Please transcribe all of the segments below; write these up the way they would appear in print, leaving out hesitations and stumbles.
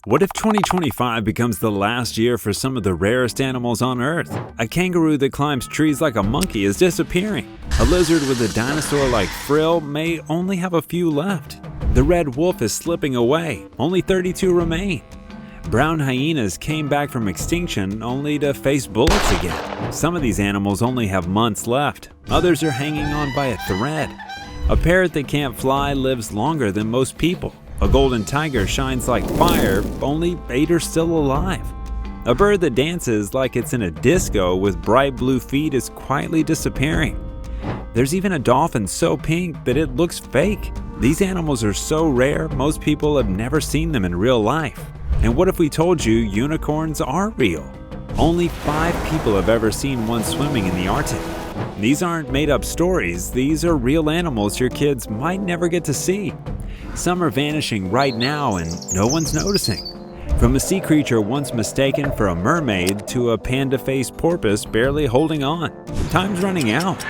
What if 2025 becomes the last year for some of the rarest animals on Earth? A kangaroo that climbs trees like a monkey is disappearing. A lizard with a dinosaur-like frill may only have a few left. The red wolf is slipping away, only 32 remain. Brown hyenas came back from extinction only to face bullets again. Some of these animals only have months left. Others are hanging on by a thread. A parrot that can't fly lives longer than most people. A golden tiger shines like fire, only 8 are still alive. A bird that dances like it's in a disco with bright blue feet is quietly disappearing. There's even a dolphin so pink that it looks fake. These animals are so rare, most people have never seen them in real life. And what if we told you unicorns are real? Only 5 people have ever seen one swimming in the Arctic. These aren't made-up stories, these are real animals your kids might never get to see. Some are vanishing right now and no one's noticing. From a sea creature once mistaken for a mermaid to a panda-faced porpoise barely holding on. Time's running out.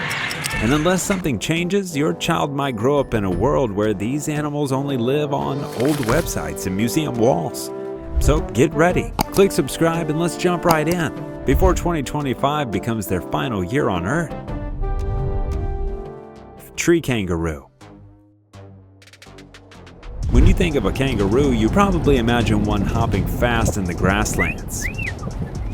And unless something changes, your child might grow up in a world where these animals only live on old websites and museum walls. So get ready, click subscribe, and let's jump right in before 2025 becomes their final year on Earth. Tree kangaroo. When you think of a kangaroo, you probably imagine one hopping fast in the grasslands.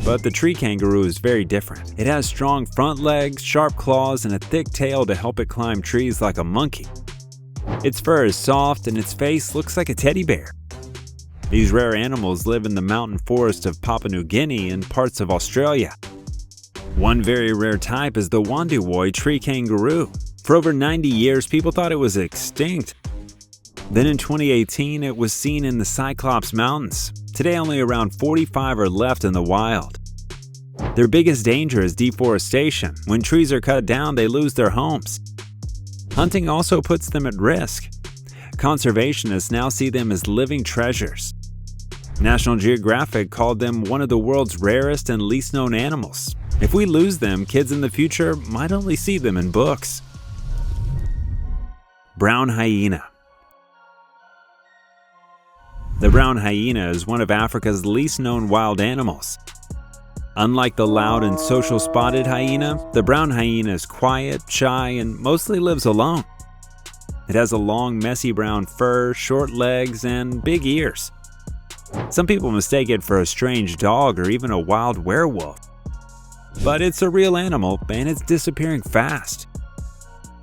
But the tree kangaroo is very different. It has strong front legs, sharp claws, and a thick tail to help it climb trees like a monkey. Its fur is soft and its face looks like a teddy bear. These rare animals live in the mountain forest of Papua New Guinea and parts of Australia. One very rare type is the Wandewoi tree kangaroo. For over 90 years, people thought it was extinct. Then in 2018, it was seen in the Cyclops Mountains. Today, only around 45 are left in the wild. Their biggest danger is deforestation. When trees are cut down, they lose their homes. Hunting also puts them at risk. Conservationists now see them as living treasures. National Geographic called them one of the world's rarest and least known animals. If we lose them, kids in the future might only see them in books. Brown hyena. The brown hyena is one of Africa's least known wild animals. Unlike the loud and social spotted hyena, the brown hyena is quiet, shy, and mostly lives alone. It has a long, messy brown fur, short legs, and big ears. Some people mistake it for a strange dog or even a wild werewolf. But it's a real animal, and it's disappearing fast.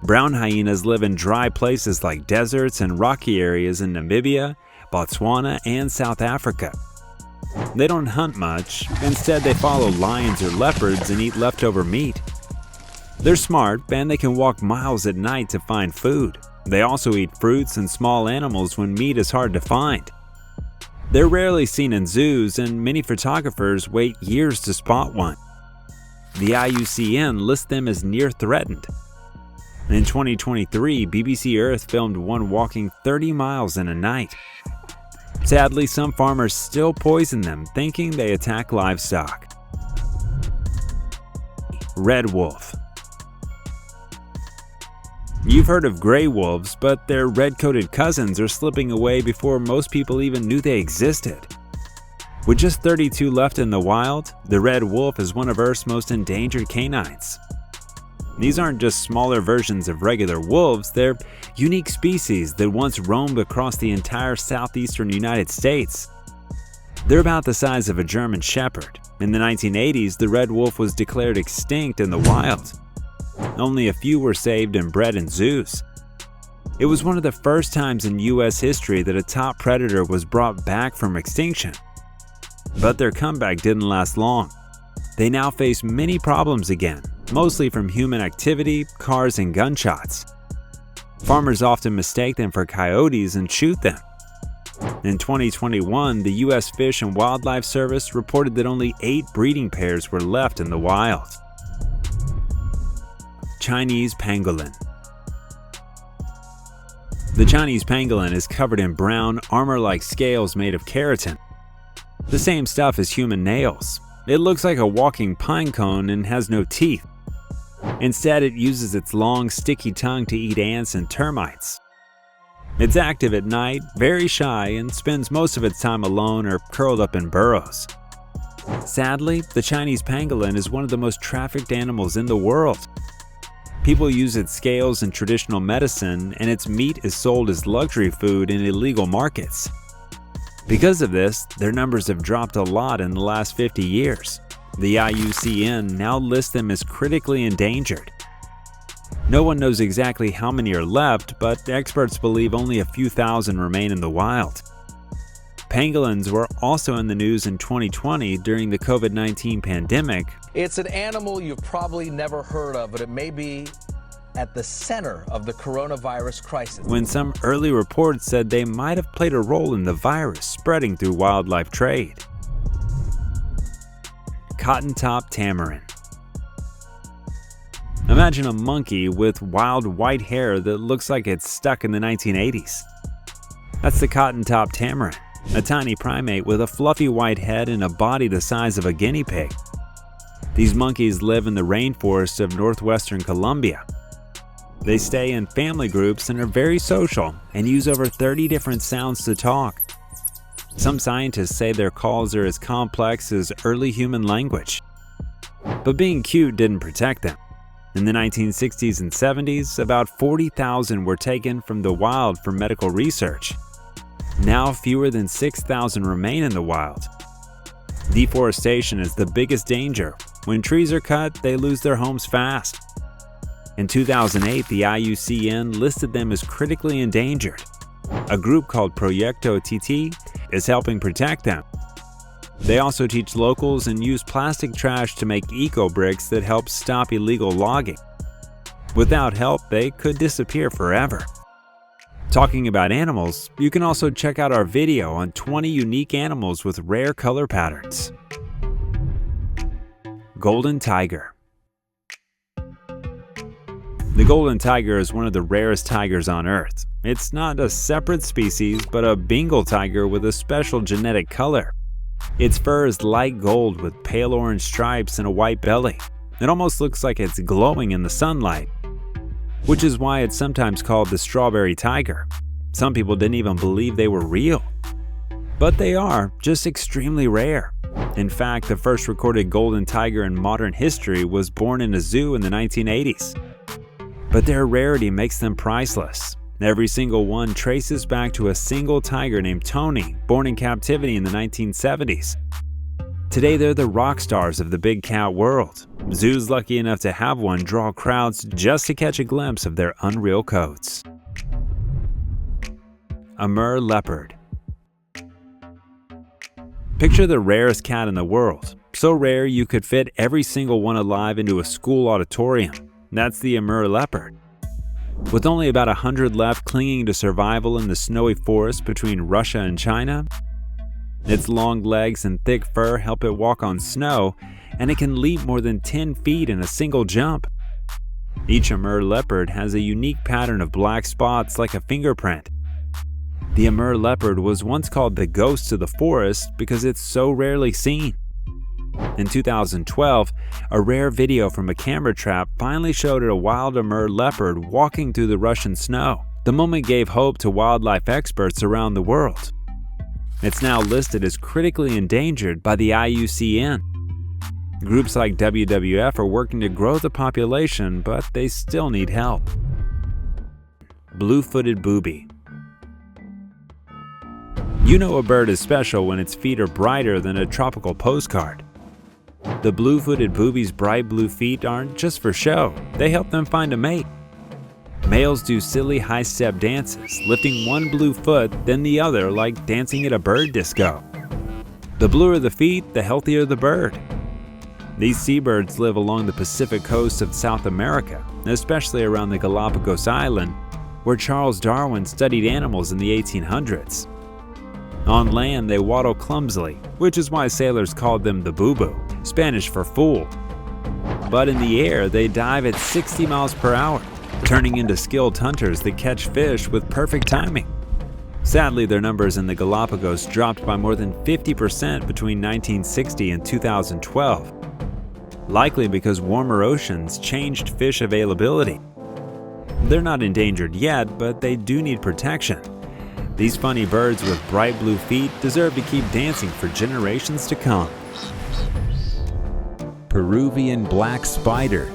Brown hyenas live in dry places like deserts and rocky areas in Namibia, Botswana, and South Africa. They don't hunt much. Instead, they follow lions or leopards and eat leftover meat. They're smart, and they can walk miles at night to find food. They also eat fruits and small animals when meat is hard to find. They're rarely seen in zoos, and many photographers wait years to spot one. The IUCN lists them as near threatened. In 2023, BBC Earth filmed one walking 30 miles in a night. Sadly, some farmers still poison them, thinking they attack livestock. Red wolf. You've heard of gray wolves, but their red-coated cousins are slipping away before most people even knew they existed. With just 32 left in the wild, the red wolf is one of Earth's most endangered canines. These aren't just smaller versions of regular wolves, they're unique species that once roamed across the entire southeastern United States. They're about the size of a German shepherd. In the 1980s, the red wolf was declared extinct in the wild. Only a few were saved and bred in zoos. It was one of the first times in U.S. history that a top predator was brought back from extinction. But their comeback didn't last long. They now face many problems again, mostly from human activity, cars, and gunshots. Farmers often mistake them for coyotes and shoot them. In 2021, the U.S. Fish and Wildlife Service reported that only 8 breeding pairs were left in the wild. Chinese pangolin. The Chinese pangolin is covered in brown, armor-like scales made of keratin, the same stuff as human nails. It looks like a walking pine cone and has no teeth. Instead, it uses its long, sticky tongue to eat ants and termites. It's active at night, very shy, and spends most of its time alone or curled up in burrows. Sadly, the Chinese pangolin is one of the most trafficked animals in the world. People use its scales in traditional medicine, and its meat is sold as luxury food in illegal markets. Because of this, their numbers have dropped a lot in the last 50 years. The IUCN now lists them as critically endangered. No one knows exactly how many are left, but experts believe only a few thousand remain in the wild. Pangolins were also in the news in 2020 during the COVID-19 pandemic. It's an animal you've probably never heard of, but it may be at the center of the coronavirus crisis. When some early reports said they might have played a role in the virus spreading through wildlife trade. Cotton-top tamarin. Imagine a monkey with wild white hair that looks like it's stuck in the 1980s. That's the cotton-top tamarin, a tiny primate with a fluffy white head and a body the size of a guinea pig. These monkeys live in the rainforests of northwestern Colombia. They stay in family groups and are very social and use over 30 different sounds to talk. Some scientists say their calls are as complex as early human language. But being cute didn't protect them. In the 1960s and 70s, about 40,000 were taken from the wild for medical research. Now fewer than 6,000 remain in the wild. Deforestation is the biggest danger. When trees are cut, they lose their homes fast. In 2008, the IUCN listed them as critically endangered. A group called Proyecto TT is helping protect them. They also teach locals and use plastic trash to make eco-bricks that help stop illegal logging. Without help, they could disappear forever. Talking about animals, you can also check out our video on 20 unique animals with rare color patterns. Golden tiger. The golden tiger is one of the rarest tigers on Earth. It's not a separate species, but a Bengal tiger with a special genetic color. Its fur is light gold with pale orange stripes and a white belly. It almost looks like it's glowing in the sunlight, which is why it's sometimes called the strawberry tiger. Some people didn't even believe they were real. But they are, just extremely rare. In fact, the first recorded golden tiger in modern history was born in a zoo in the 1980s. But their rarity makes them priceless. Every single one traces back to a single tiger named Tony, born in captivity in the 1970s. Today they're the rock stars of the big cat world. Zoos lucky enough to have one draw crowds just to catch a glimpse of their unreal coats. Amur leopard. Picture the rarest cat in the world. So rare you could fit every single one alive into a school auditorium. That's the Amur leopard. With only about 100 left clinging to survival in the snowy forest between Russia and China, its long legs and thick fur help it walk on snow, and it can leap more than 10 feet in a single jump. Each Amur leopard has a unique pattern of black spots like a fingerprint. The Amur leopard was once called the ghost of the forest because it's so rarely seen. In 2012, a rare video from a camera trap finally showed a wild Amur leopard walking through the Russian snow. The moment gave hope to wildlife experts around the world. It's now listed as critically endangered by the IUCN. Groups like WWF are working to grow the population, but they still need help. Blue-footed booby. You know a bird is special when its feet are brighter than a tropical postcard. The blue-footed booby's bright blue feet aren't just for show, they help them find a mate. Males do silly high-step dances, lifting one blue foot, then the other like dancing at a bird disco. The bluer the feet, the healthier the bird. These seabirds live along the Pacific coast of South America, especially around the Galapagos Island, where Charles Darwin studied animals in the 1800s. On land, they waddle clumsily, which is why sailors called them the boo-boo, Spanish for fool. But in the air, they dive at 60 miles per hour, turning into skilled hunters that catch fish with perfect timing. Sadly, their numbers in the Galapagos dropped by more than 50% between 1960 and 2012, likely because warmer oceans changed fish availability. They're not endangered yet, but they do need protection. These funny birds with bright blue feet deserve to keep dancing for generations to come. Peruvian black spider.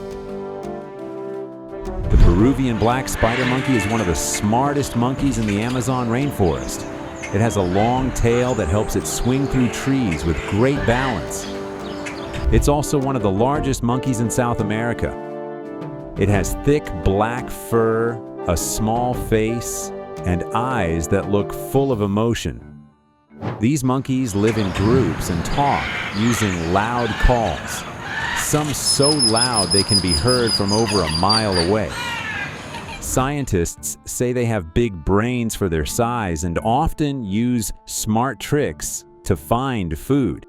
The Peruvian black spider monkey is one of the smartest monkeys in the Amazon rainforest. It has a long tail that helps it swing through trees with great balance. It's also one of the largest monkeys in South America. It has thick black fur, a small face, and eyes that look full of emotion. These monkeys live in groups and talk using loud calls, some so loud they can be heard from over a mile away. Scientists say they have big brains for their size and often use smart tricks to find food.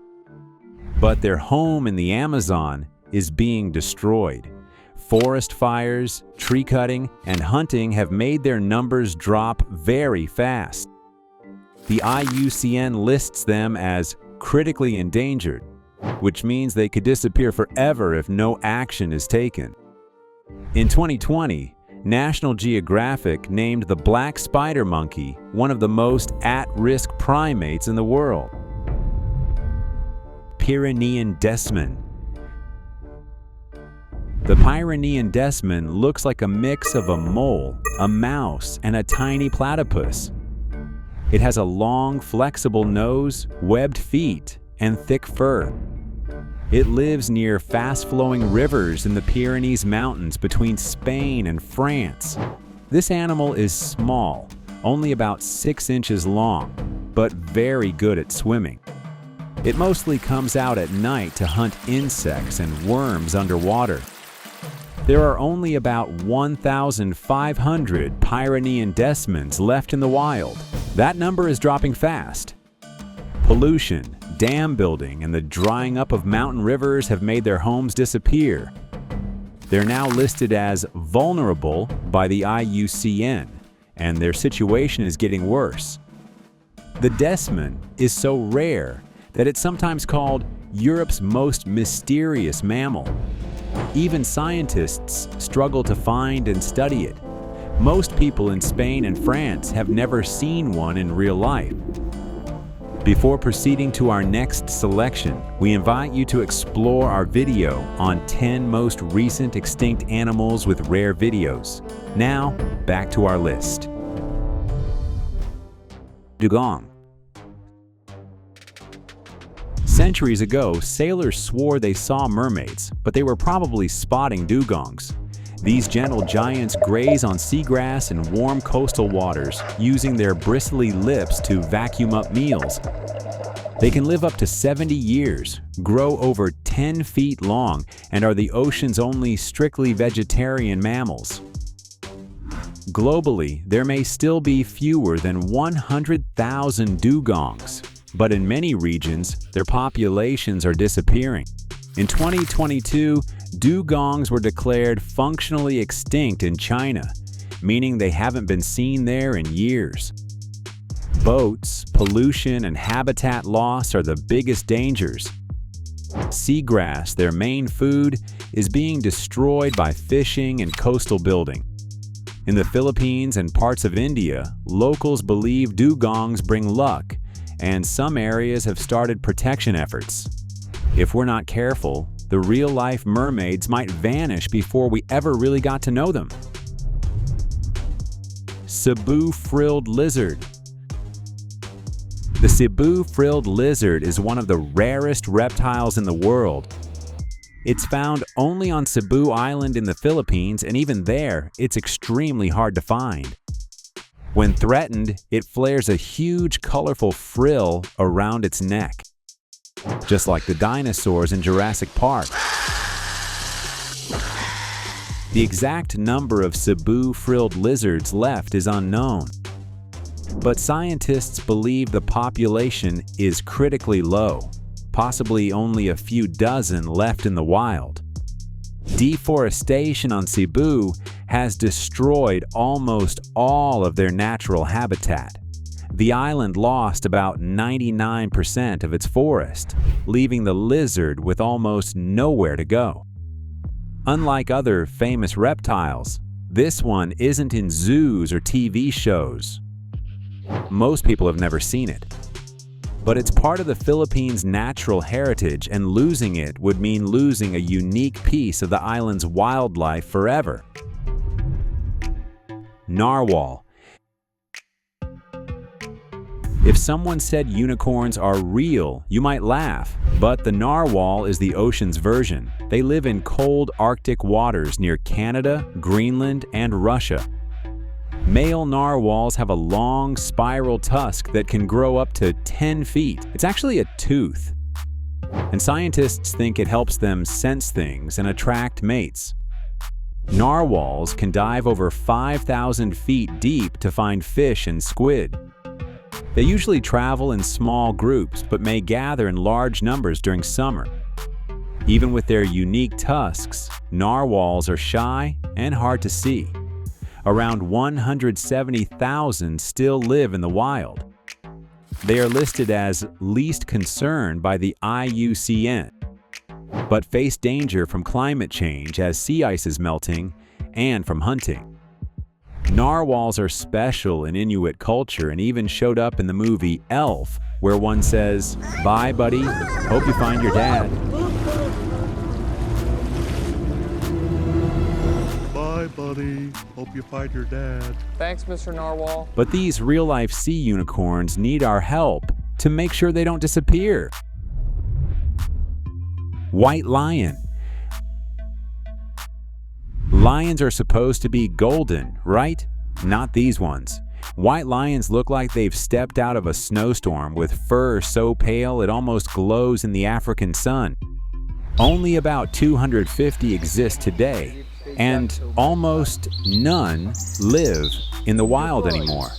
But their home in the Amazon is being destroyed. Forest fires, tree cutting, and hunting have made their numbers drop very fast. The IUCN lists them as critically endangered, which means they could disappear forever if no action is taken. In 2020, National Geographic named the black spider monkey one of the most at-risk primates in the world. Pyrenean desman. The Pyrenean desman looks like a mix of a mole, a mouse, and a tiny platypus. It has a long, flexible nose, webbed feet, and thick fur. It lives near fast-flowing rivers in the Pyrenees Mountains between Spain and France. This animal is small, only about 6 inches long, but very good at swimming. It mostly comes out at night to hunt insects and worms underwater. There are only about 1,500 Pyrenean desmans left in the wild. That number is dropping fast. Pollution, dam building, and the drying up of mountain rivers have made their homes disappear. They're now listed as vulnerable by the IUCN, and their situation is getting worse. The desman is so rare that it's sometimes called Europe's most mysterious mammal. Even scientists struggle to find and study it. Most people in Spain and France have never seen one in real life. Before proceeding to our next selection, we invite you to explore our video on 10 most recent extinct animals with rare videos. Now, back to our list. Dugong. Centuries ago, sailors swore they saw mermaids, but they were probably spotting dugongs. These gentle giants graze on seagrass in warm coastal waters, using their bristly lips to vacuum up meals. They can live up to 70 years, grow over 10 feet long, and are the ocean's only strictly vegetarian mammals. Globally, there may still be fewer than 100,000 dugongs, but in many regions, their populations are disappearing. In 2022, dugongs were declared functionally extinct in China, meaning they haven't been seen there in years. Boats, pollution, and habitat loss are the biggest dangers. Seagrass, their main food, is being destroyed by fishing and coastal building. In the Philippines and parts of India, locals believe dugongs bring luck, and some areas have started protection efforts. If we're not careful, the real-life mermaids might vanish before we ever really got to know them. Cebu frilled lizard. The Cebu frilled lizard is one of the rarest reptiles in the world. It's found only on Cebu Island in the Philippines, and even there, it's extremely hard to find. When threatened, it flares a huge, colorful frill around its neck, just like the dinosaurs in Jurassic Park. The exact number of Cebu frilled lizards left is unknown, but scientists believe the population is critically low, possibly only a few dozen left in the wild. Deforestation on Cebu has destroyed almost all of their natural habitat. The island lost about 99% of its forest, leaving the lizard with almost nowhere to go. Unlike other famous reptiles, this one isn't in zoos or TV shows. Most people have never seen it. But it's part of the Philippines' natural heritage, and losing it would mean losing a unique piece of the island's wildlife forever. Narwhal. If someone said unicorns are real, you might laugh, but the narwhal is the ocean's version. They live in cold Arctic waters near Canada, Greenland, and Russia. Male narwhals have a long, spiral tusk that can grow up to 10 feet. It's actually a tooth. And scientists think it helps them sense things and attract mates. Narwhals can dive over 5,000 feet deep to find fish and squid. They usually travel in small groups, but may gather in large numbers during summer. Even with their unique tusks, narwhals are shy and hard to see. Around 170,000 still live in the wild. They are listed as least concern by the IUCN, but face danger from climate change as sea ice is melting and from hunting. Narwhals are special in Inuit culture and even showed up in the movie Elf, where one says, "Bye, buddy. Hope you find your dad." Bye, buddy. Hope you find your dad. Thanks, Mr. Narwhal. But these real-life sea unicorns need our help to make sure they don't disappear. White lion. Lions are supposed to be golden, right? Not these ones. White lions look like they've stepped out of a snowstorm with fur so pale it almost glows in the African sun. Only about 250 exist today, and almost none live in the wild anymore.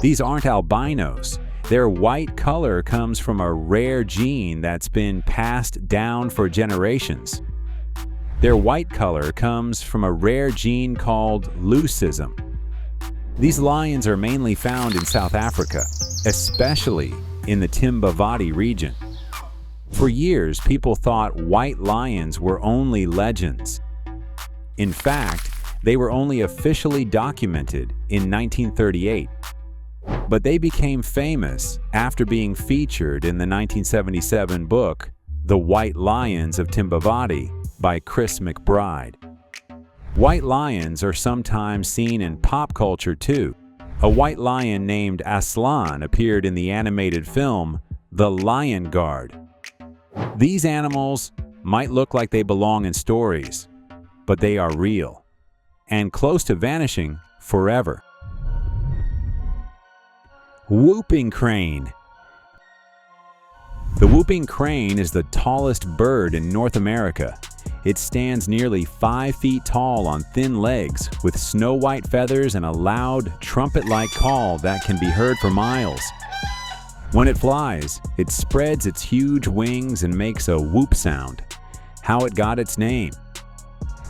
These aren't albinos. Their white color comes from a rare gene that's been passed down for generations. Their white color comes from a rare gene called leucism. These lions are mainly found in South Africa, especially in the Timbavati region. For years, people thought white lions were only legends. In fact, they were only officially documented in 1938. But they became famous after being featured in the 1977 book, The White Lions of Timbavati by Chris McBride. White lions are sometimes seen in pop culture too. A white lion named Aslan appeared in the animated film The Lion Guard. These animals might look like they belong in stories, but they are real and close to vanishing forever. Whooping crane. The whooping crane is the tallest bird in North America. It stands nearly 5 feet tall on thin legs with snow-white feathers and a loud, trumpet-like call that can be heard for miles. When it flies, it spreads its huge wings and makes a whoop sound. How it got its name?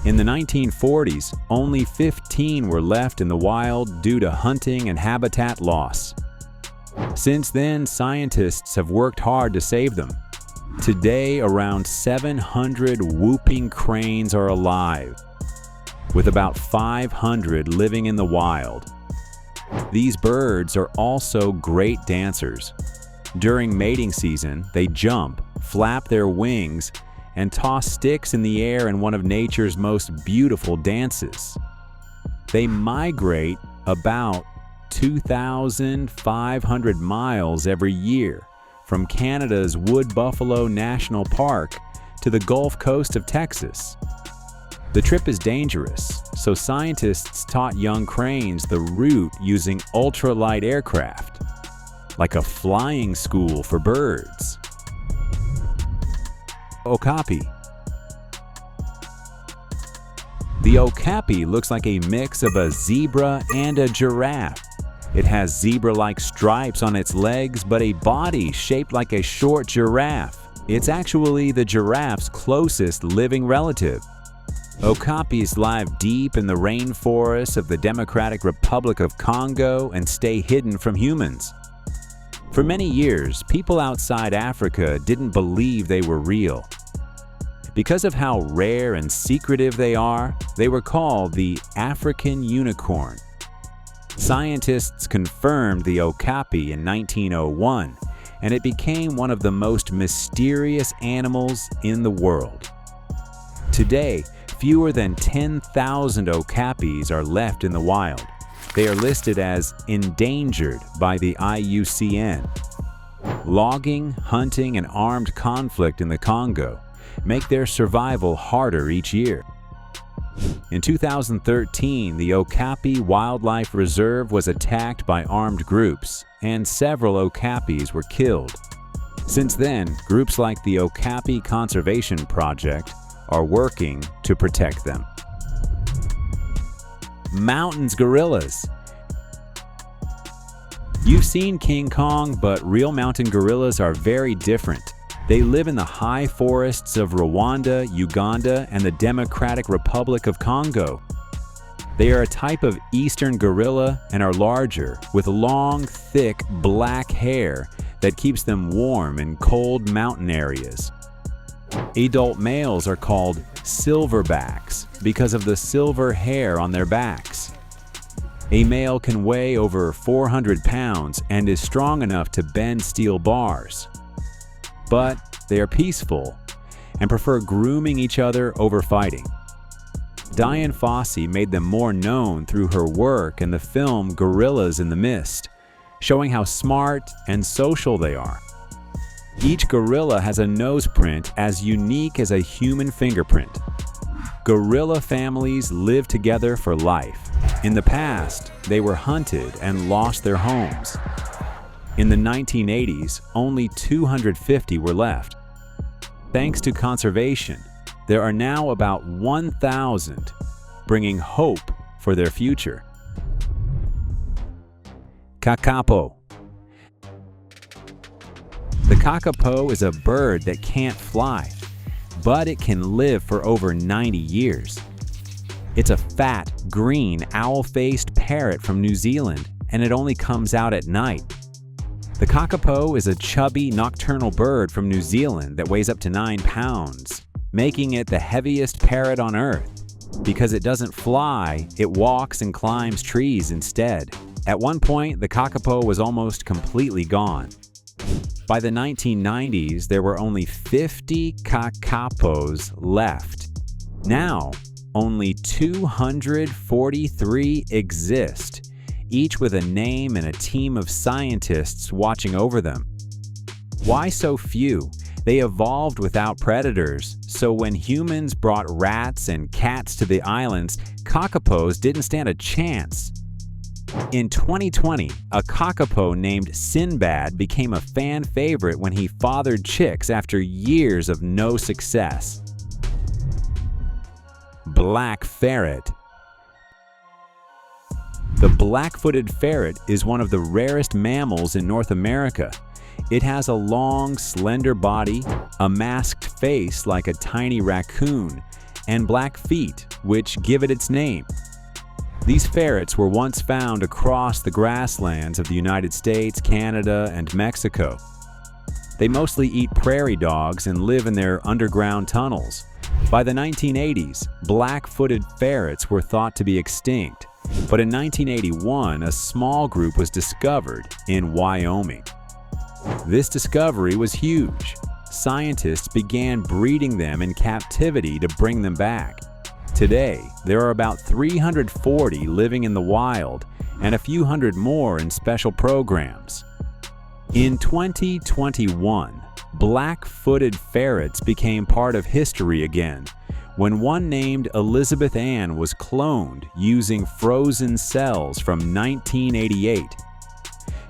In the 1940s, only 15 were left in the wild due to hunting and habitat loss. Since then, scientists have worked hard to save them. Today, around 700 whooping cranes are alive, with about 500 living in the wild. These birds are also great dancers. During mating season, they jump, flap their wings, and toss sticks in the air in one of nature's most beautiful dances. They migrate about 2,500 miles every year from Canada's Wood Buffalo National Park to the Gulf Coast of Texas. The trip is dangerous, so scientists taught young cranes the route using ultralight aircraft, like a flying school for birds. Okapi. The okapi looks like a mix of a zebra and a giraffe. It has zebra-like stripes on its legs, but a body shaped like a short giraffe. It's actually the giraffe's closest living relative. Okapis live deep in the rainforests of the Democratic Republic of Congo and stay hidden from humans. For many years, people outside Africa didn't believe they were real. Because of how rare and secretive they were called the African unicorn. Scientists confirmed the okapi in 1901, and it became one of the most mysterious animals in the world. Today, fewer than 10,000 okapis are left in the wild. They are listed as endangered by the IUCN. Logging, hunting, and armed conflict in the Congo make their survival harder each year. In 2013, the Okapi Wildlife Reserve was attacked by armed groups, and several okapis were killed. Since then, groups like the Okapi Conservation Project are working to protect them. Mountains gorillas. You've seen King Kong, but real mountain gorillas are very different. They live in the high forests of Rwanda, Uganda, and the Democratic Republic of Congo. They are a type of eastern gorilla and are larger, with long, thick, black hair that keeps them warm in cold mountain areas. Adult males are called silverbacks because of the silver hair on their backs. A male can weigh over 400 pounds and is strong enough to bend steel bars. But they are peaceful and prefer grooming each other over fighting. Dian Fossey made them more known through her work in the film Gorillas in the Mist, showing how smart and social they are. Each gorilla has a nose print as unique as a human fingerprint. Gorilla families live together for life. In the past, they were hunted and lost their homes. In the 1980s, only 250 were left. Thanks to conservation, there are now about 1,000, bringing hope for their future. Kakapo. The kakapo is a bird that can't fly, but it can live for over 90 years. It's a fat, green, owl-faced parrot from New Zealand, and it only comes out at night. The kakapo is a chubby, nocturnal bird from New Zealand that weighs up to 9 pounds, making it the heaviest parrot on Earth. Because it doesn't fly, it walks and climbs trees instead. At one point, the kakapo was almost completely gone. By the 1990s, there were only 50 kakapos left. Now, only 243 exist, each with a name and a team of scientists watching over them. Why so few? They evolved without predators, so when humans brought rats and cats to the islands, kakapos didn't stand a chance. In 2020, a kakapo named Sinbad became a fan favorite when he fathered chicks after years of no success. Black ferret. The black-footed ferret is one of the rarest mammals in North America. It has a long, slender body, a masked face like a tiny raccoon, and black feet, which give it its name. These ferrets were once found across the grasslands of the United States, Canada, and Mexico. They mostly eat prairie dogs and live in their underground tunnels. By the 1980s, black-footed ferrets were thought to be extinct, but in 1981, a small group was discovered in Wyoming. This discovery was huge. Scientists began breeding them in captivity to bring them back. Today, there are about 340 living in the wild and a few hundred more in special programs. In 2021, black-footed ferrets became part of history again when one named Elizabeth Ann was cloned using frozen cells from 1988.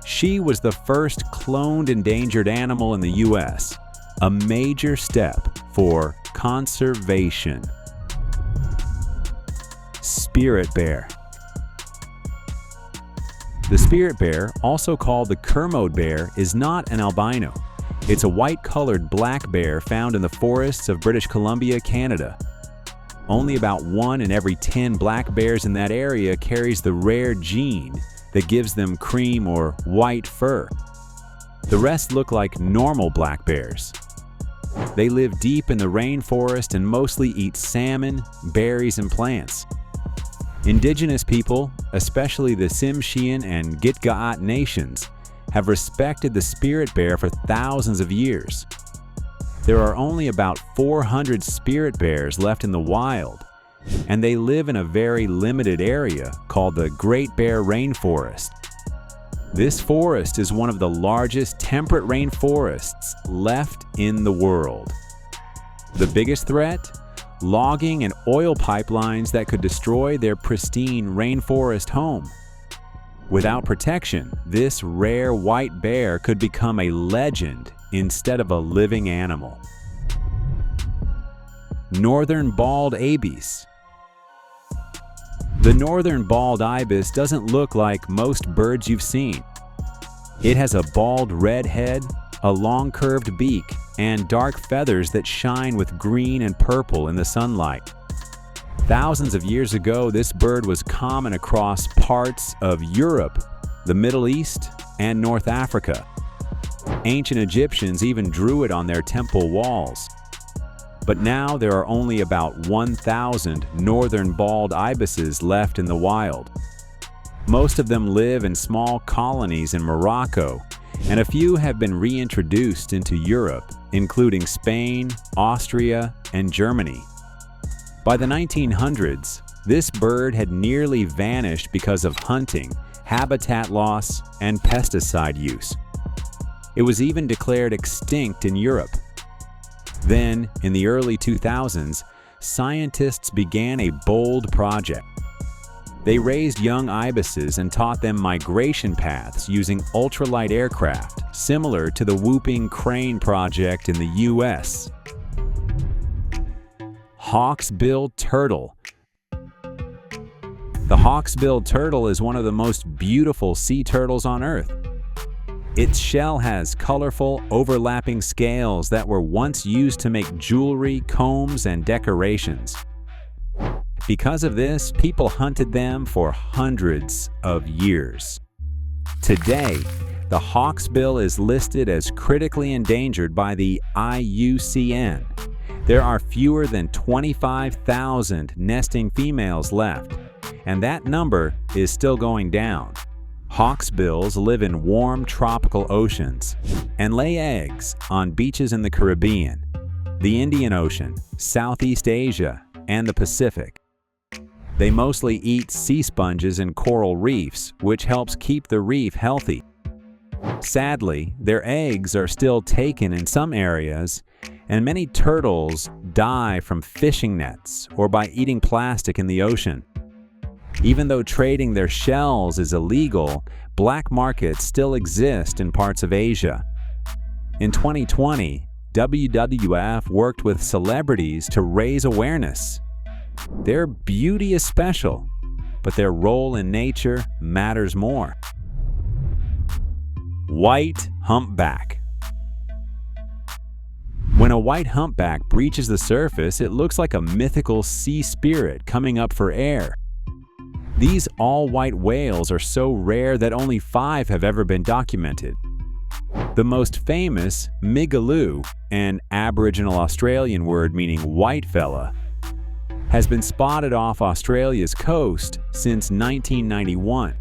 She was the first cloned endangered animal in the U.S., a major step for conservation. Spirit bear. The spirit bear, also called the Kermode bear, is not an albino. It's a white-colored black bear found in the forests of British Columbia, Canada. Only about 1 in every 10 black bears in that area carries the rare gene that gives them cream or white fur. The rest look like normal black bears. They live deep in the rainforest and mostly eat salmon, berries, and plants. Indigenous people, especially the Tsimshian and Gitga'at nations, have respected the spirit bear for thousands of years. There are only about 400 spirit bears left in the wild, and they live in a very limited area called the Great Bear Rainforest. This forest is one of the largest temperate rainforests left in the world. The biggest threat? Logging and oil pipelines that could destroy their pristine rainforest home. Without protection, this rare white bear could become a legend instead of a living animal. Northern bald ibis. The northern bald ibis doesn't look like most birds you've seen. It has a bald red head, a long curved beak, and dark feathers that shine with green and purple in the sunlight. Thousands of years ago, this bird was common across parts of Europe, the Middle East, and North Africa. Ancient Egyptians even drew it on their temple walls. But now there are only about 1,000 northern bald ibises left in the wild. Most of them live in small colonies in Morocco, and a few have been reintroduced into Europe, including Spain, Austria, and Germany. By the 1900s, this bird had nearly vanished because of hunting, habitat loss, and pesticide use. It was even declared extinct in Europe. Then, in the early 2000s, scientists began a bold project. They raised young ibises and taught them migration paths using ultralight aircraft, similar to the Whooping Crane project in the US. Hawksbill turtle. The hawksbill turtle is one of the most beautiful sea turtles on Earth. Its shell has colorful, overlapping scales that were once used to make jewelry, combs, and decorations. Because of this, people hunted them for hundreds of years. Today, the hawksbill is listed as critically endangered by the IUCN. There are fewer than 25,000 nesting females left, and that number is still going down. Hawksbills live in warm tropical oceans and lay eggs on beaches in the Caribbean, the Indian Ocean, Southeast Asia, and the Pacific. They mostly eat sea sponges and coral reefs, which helps keep the reef healthy. Sadly, their eggs are still taken in some areas, and many turtles die from fishing nets or by eating plastic in the ocean. Even though trading their shells is illegal, black markets still exist in parts of Asia. In 2020, WWF worked with celebrities to raise awareness. Their beauty is special, but their role in nature matters more. White humpback. When a white humpback breaches the surface, it looks like a mythical sea spirit coming up for air. These all-white whales are so rare that only 5 have ever been documented. The most famous, Migaloo, an Aboriginal Australian word meaning white fella, has been spotted off Australia's coast since 1991.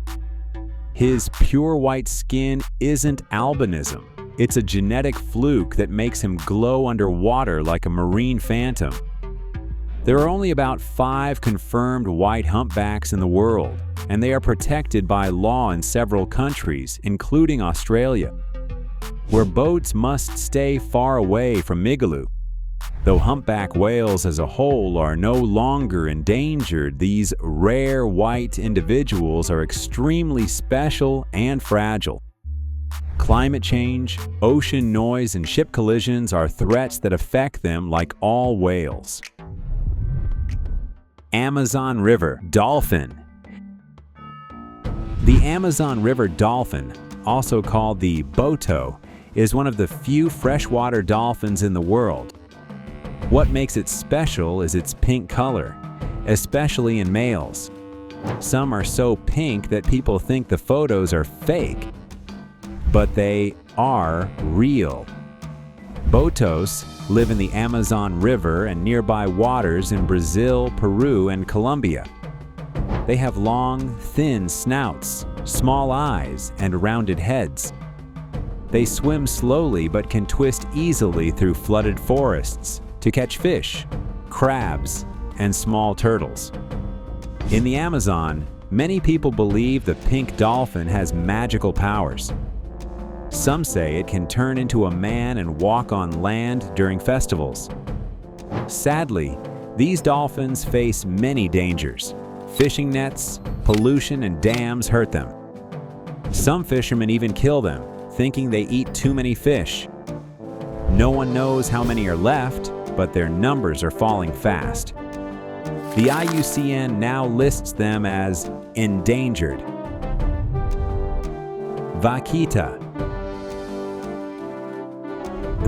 His pure white skin isn't albinism. It's a genetic fluke that makes him glow underwater like a marine phantom. There are only about 5 confirmed white humpbacks in the world, and they are protected by law in several countries, including Australia, where boats must stay far away from Migaloo. Though humpback whales as a whole are no longer endangered, these rare white individuals are extremely special and fragile. Climate change, ocean noise, and ship collisions are threats that affect them like all whales. Amazon River dolphin. The Amazon River dolphin, also called the boto, is one of the few freshwater dolphins in the world. What makes it special is its pink color, especially in males. Some are so pink that people think the photos are fake, but they are real. Botos live in the Amazon River and nearby waters in Brazil, Peru, and Colombia. They have long, thin snouts, small eyes, and rounded heads. They swim slowly but can twist easily through flooded forests to catch fish, crabs, and small turtles. In the Amazon, many people believe the pink dolphin has magical powers. Some say it can turn into a man and walk on land during festivals. Sadly, these dolphins face many dangers. Fishing nets, pollution, and dams hurt them. Some fishermen even kill them, thinking they eat too many fish. No one knows how many are left, but their numbers are falling fast. The IUCN now lists them as endangered. Vaquita.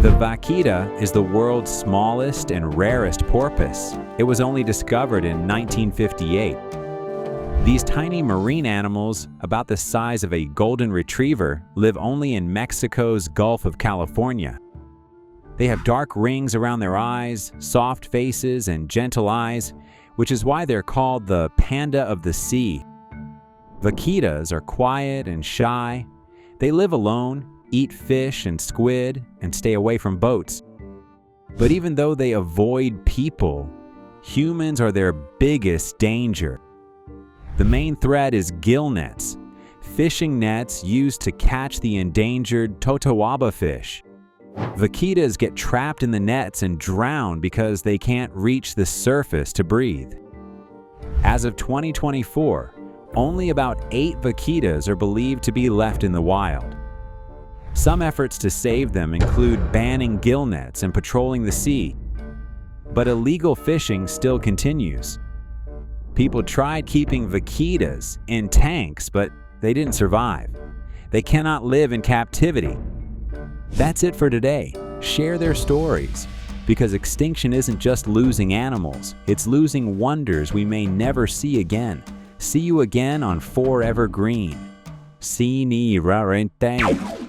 The vaquita is the world's smallest and rarest porpoise. It was only discovered in 1958. These tiny marine animals, about the size of a golden retriever, live only in Mexico's Gulf of California. They have dark rings around their eyes, soft faces, and gentle eyes, which is why they're called the panda of the sea. Vaquitas are quiet and shy. They live alone, eat fish and squid, and stay away from boats. But even though they avoid people, humans are their biggest danger. The main threat is gill nets, fishing nets used to catch the endangered totoaba fish. Vaquitas get trapped in the nets and drown because they can't reach the surface to breathe. As of 2024, only about 8 vaquitas are believed to be left in the wild. Some efforts to save them include banning gill nets and patrolling the sea, but illegal fishing still continues. People tried keeping vaquitas in tanks, but they didn't survive. They cannot live in captivity. That's it for today. Share their stories, because extinction isn't just losing animals, it's losing wonders we may never see again. See you again on Forever Green. See ni rarest.